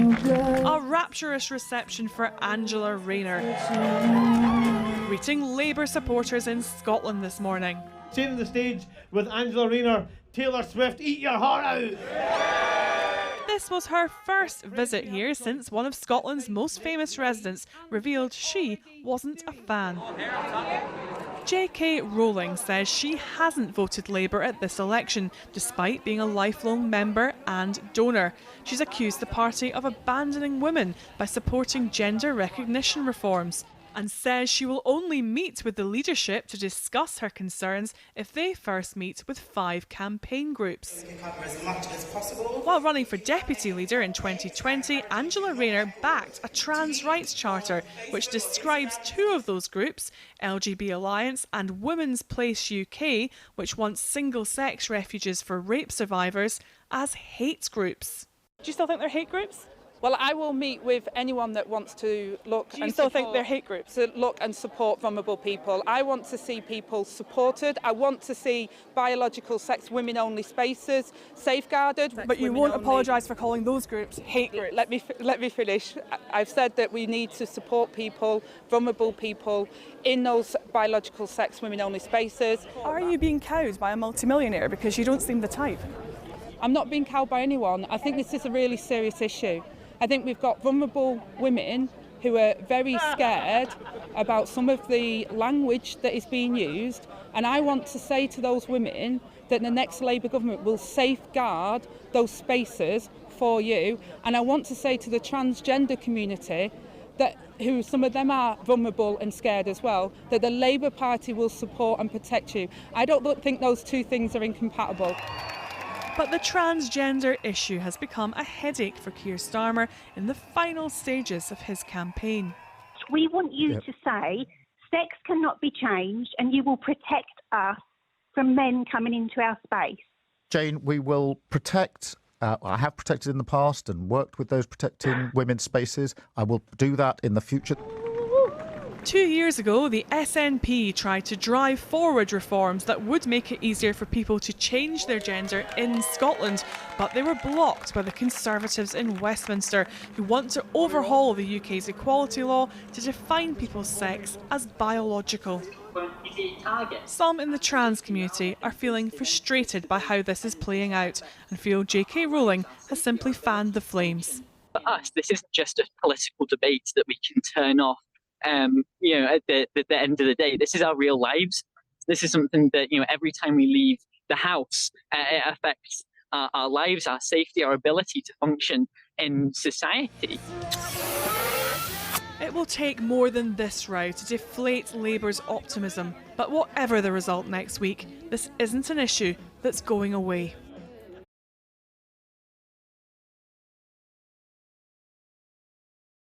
A rapturous reception for Angela Rayner, greeting Labour supporters in Scotland this morning. Sharing the stage with Angela Rayner, Taylor Swift, eat your heart out! This was her first visit here since one of Scotland's most famous residents revealed she wasn't a fan. JK Rowling says she hasn't voted Labour at this election, despite being a lifelong member and donor. She's accused the party of abandoning women by supporting gender recognition reforms, and says she will only meet with the leadership to discuss her concerns if they first meet with 5 campaign groups. While running for deputy leader in 2020, Angela Rayner backed a trans rights charter which describes 2 of those groups, LGB Alliance and Women's Place UK, which wants single-sex refuges for rape survivors, as hate groups. Do you still think they're hate groups? Well, I will meet with anyone that wants to look and still think they're hate groups? To look and support vulnerable people. I want to see people supported. I want to see biological sex women-only spaces safeguarded. But you won't apologise for calling those groups hate groups. Let me finish. I've said that we need to support people, vulnerable people, in those biological sex women-only spaces. Are you being cowed by a multimillionaire because you don't seem the type? I'm not being cowed by anyone. I think this is a really serious issue. I think we've got vulnerable women who are very scared about some of the language that is being used, and I want to say to those women that the next Labour government will safeguard those spaces for you, and I want to say to the transgender community that who some of them are vulnerable and scared as well, that the Labour Party will support and protect you. I don't think those 2 things are incompatible. But the transgender issue has become a headache for Keir Starmer in the final stages of his campaign. We want you to say sex cannot be changed and you will protect us from men coming into our space. Jane, we will protect, I have protected in the past and worked with those protecting women's spaces. I will do that in the future. 2 years ago, the SNP tried to drive forward reforms that would make it easier for people to change their gender in Scotland, but they were blocked by the Conservatives in Westminster, who want to overhaul the UK's equality law to define people's sex as biological. Some in the trans community are feeling frustrated by how this is playing out and feel JK Rowling has simply fanned the flames. For us, this isn't just a political debate that we can turn off. At the end of the day, this is our real lives. This is something that, every time we leave the house, it affects our lives, our safety, our ability to function in society. It will take more than this row to deflate Labour's optimism. But whatever the result next week, this isn't an issue that's going away.